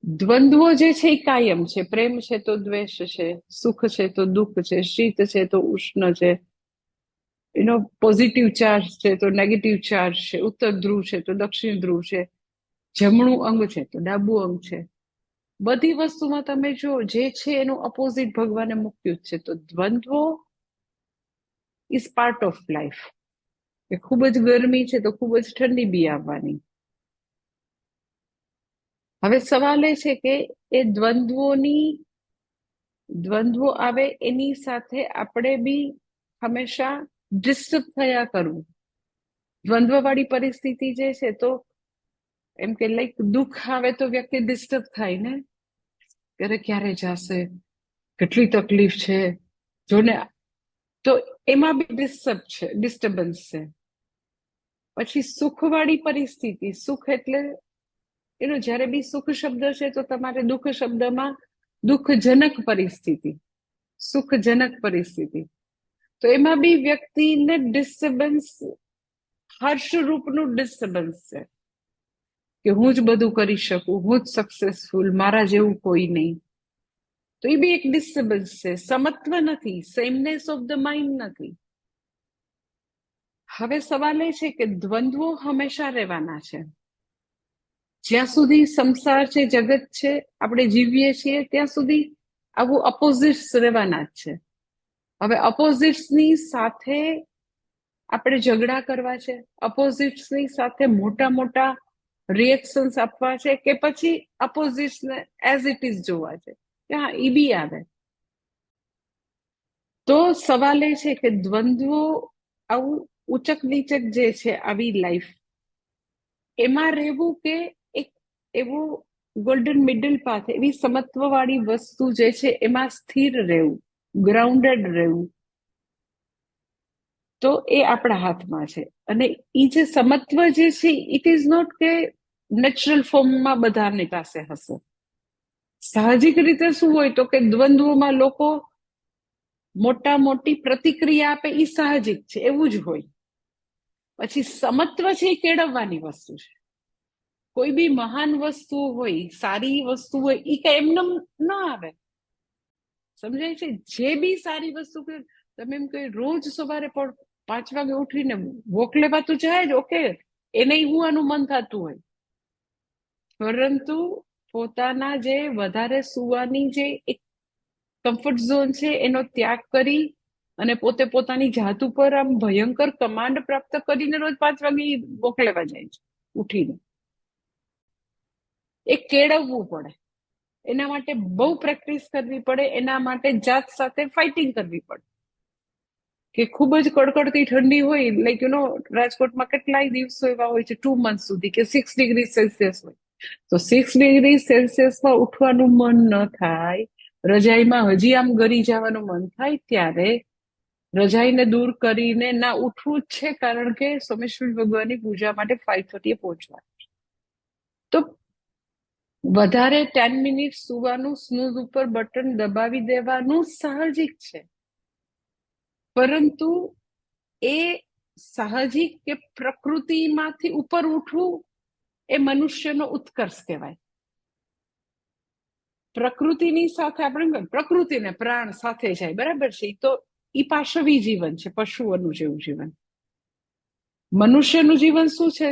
દ્વંદ્વો જે છે એ કાયમ છે. પ્રેમ છે તો દ્વેષ છે, સુખ છે તો દુઃખ છે, શીત છે તો ઉષ્ણ છે, પોઝિટિવ ચાર્જ છે તો નેગેટિવ ચાર્જ છે, ઉત્તર ધ્રુવ છે તો દક્ષિણ ધ્રુવ છે, જમણું અંગ છે તો ડાબું અંગ છે. બધી વસ્તુમાં તમે જો જે છે એનું અપોઝિટ ભગવાને મૂક્યું જ છે. તો દ્વંદ્વો ઇઝ પાર્ટ ઓફ લાઈફ. કે ખૂબ જ ગરમી છે તો ખૂબ જ ઠંડી બી આવવાની. હવે સવાલ એ છે કે એ દ્વંદ્વો આવે એની સાથે આપણે બી હંમેશા ડિસ્ટર્બ થયા કરવું. દ્વંદ્વ વાળી પરિસ્થિતિ જે છે તો એમ કે લાઈક દુઃખ આવે તો વ્યક્તિ ડિસ્ટર્બ થાય ને, ક્યારે જશે, કેટલી તકલીફ છે જોને. તો એમાં બી ડિસ્ટર્બન્સ છે. પછી સુખ વાળી પરિસ્થિતિ, સુખ એટલે જયારે બી સુખ શબ્દ છે તો તમારે દુઃખ શબ્દમાં દુઃખજનક પરિસ્થિતિ, સુખજનક પરિસ્થિતિ. તો એમાં બી વ્યક્તિને ડિસ્ટર્બન્સ, હર્ષરૂપનું ડિસ્ટર્બન્સ છે કે હું જ બધું કરી શકું, હું જ સક્સેસફુલ, મારા જેવું કોઈ નહીં. તો એ બી એક ડિસ્ટર્બન્સ છે. સમત્વ નથી, સેમનેસ ઓફ ધ માઇન્ડ નથી. હવે સવાલ એ છે કે દ્વંદ્વો હંમેશા રહેવાના છે. જ્યાં સુધી સંસાર છે, જગત છે, આપણે જીવીએ છીએ ત્યાં સુધી આવું અપોઝિટ્સ રહેવાના જ છે. હવે અપોઝિટ્સની સાથે આપણે ઝઘડા કરવા છે, અપોઝિટ્સની સાથે મોટા મોટા રિએક્શન્સ આપવા છે, કે પછી અપોઝિટ્સને એઝ ઇટ ઇઝ જોવા છે કે હા એ બી આવે. તો સવાલ એ છે કે દ્વંદ્વો, આવું ઉચક નીચક જે છે આવી લાઈફ, એમાં રહેવું કે એક એવું ગોલ્ડન મિડલ પાથ, એવી સમત્વ વાળી વસ્તુ જે છે એમાં સ્થિર રહેવું, ગ્રાઉન્ડેડ રહેવું, તો એ આપણા હાથમાં છે. અને એ જે સમત્વ જે છે ઇટ ઇઝ નોટ કે નેચરલ ફોર્મમાં બધાની પાસે હશે. સાહજિક રીતે શું હોય તો કે દ્વંદ્વોમાં લોકો મોટા મોટી પ્રતિક્રિયા આપે, એ સાહજિક છે, એવું જ હોય. પછી સમત્વ છે એ કેળવવાની વસ્તુ છે. કોઈ બી મહાન વસ્તુ હોય, સારી વસ્તુ હોય, એ કઈ એમને ન આવે. સમજાય છે? જે બી સારી વસ્તુ કે તમે એમ કહે રોજ સવારે પણ 5 વાગે ઉઠીને વોક લેવા તો જાય જ, ઓકે, એને હુવાનું મન થતું હોય, પરંતુ પોતાના જે વધારે સુવાની જે એક કમ્ફર્ટ ઝોન છે એનો ત્યાગ કરી અને પોતે પોતાની જાત ઉપર આમ ભયંકર કમાન્ડ પ્રાપ્ત કરીને રોજ 5 વાગે વોક લેવા જાય છે ઉઠીને. એ કેળવવું પડે, એના માટે બહુ પ્રેક્ટિસ કરવી પડે, એના માટે જાત સાથે ફાઇટિંગ કરવી પડે. કે ખૂબ જ કડકડતી ઠંડી હોય, લાઈક રાજકોટમાં કેટલાય દિવસો એવા હોય છે 2 મંથ સુધી કે 6 ડિગ્રી સેલ્સિયસ હોય, તો 6 ડિગ્રી સેલ્સિયસમાં ઉઠવાનું મન ન થાય, રજાઈમાં હજી આમ ગરી જવાનું મન થાય, ત્યારે રજાઈને દૂર કરીને ના ઉઠવું જ છે, કારણ કે સોમેશ્વર ભગવાનની પૂજા માટે 5:30 પહોંચવાનું. તો વધારે 10 મિનિટ સુવાનું, સ્નૂઝ ઉપર બટન દબાવી દેવાનું સાહજિક છે, પરંતુ એ સાહજિક કે પ્રકૃતિમાંથી ઉપર ઉઠવું એ મનુષ્યનો ઉત્કર્ષ કહેવાય. પ્રકૃતિની સાથે આપણે પ્રકૃતિને પ્રાણ સાથે જાય, બરાબર છે, તો એ પાશવી જીવન છે, પશુઓનું જેવું જીવન. મનુષ્યનું જીવન શું છે,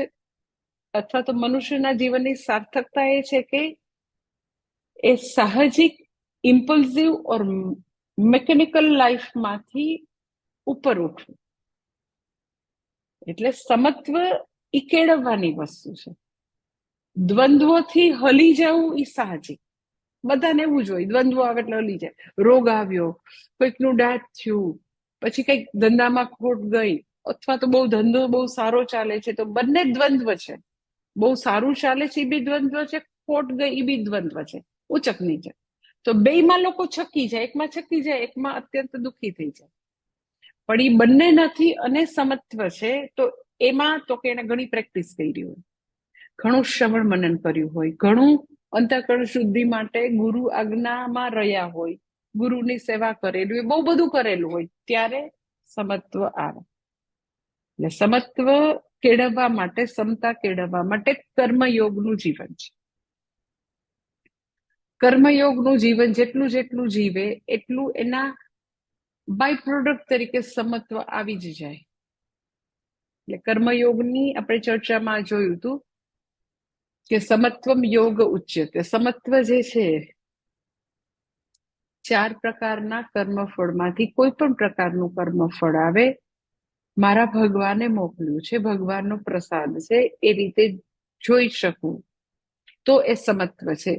અથવા તો મનુષ્યના જીવનની સાર્થકતા એ છે કે એ સાહજિક, ઇમ્પલ્સિવ ઓર મેકેનિકલ લાઈફમાંથી ઉપર ઉઠવું. એટલે સમત્વ એ કેળવવાની વસ્તુ છે. દ્વંદ્વોથી હલી જવું એ સાહજિક, બધાને એવું જ હોય, દ્વંદ્વ આવે એટલે હલી જાય. રોગ આવ્યો, કોઈકનું ડાથ થયું, પછી કઈક ધંધામાં ખોટ ગઈ, અથવા તો બહુ ધંધો બહુ સારો ચાલે છે, તો બંને દ્વંદ્વ છે. બહુ સારું ચાલે છે એ બી દ્વંદ્વ છે, ખોટ ગઈ એ બી દ્વંદ્વ છે, ઉચક નીચે. તો બેયમાં લોકો છકી જાય, એકમાં છકી જાય, એકમાં અત્યંત દુઃખી થઈ જાય. પણ એ બંને નથી અને સમત્વ છે. તો એમાં તો કે એને ઘણી પ્રેક્ટિસ કરી હોય, ઘણું શ્રવણ મનન કર્યું હોય, ઘણું અંતઃકરણ શુદ્ધિ માટે ગુરુ આજ્ઞામાં રહ્યા હોય, ગુરુની સેવા કરેલી હોય, બહુ બધું કરેલું હોય, ત્યારે સમત્વ આવે. એટલે સમત્વ કેળવવા માટે, સમતા કેળવવા માટે કર્મયોગનું જીવન છે. કર્મયોગનું જીવન જેટલું જેટલું જીવે એટલું એના બાય પ્રોડક્ટ તરીકે સમત્વ આવી જ જાય. એટલે કર્મયોગની આપણે ચર્ચામાં જોયું હતું કે સમત્વમ યોગ ઉચ્યતે. સમત્વ જે છે 4 પ્રકારના કર્મફળમાંથી કોઈ પણ પ્રકારનું કર્મફળ આવે, મારા ભગવાને મોકલ્યું છે, ભગવાનનો પ્રસાદ છે, એ રીતે જોઈ શકું તો એ સમત્વ છે.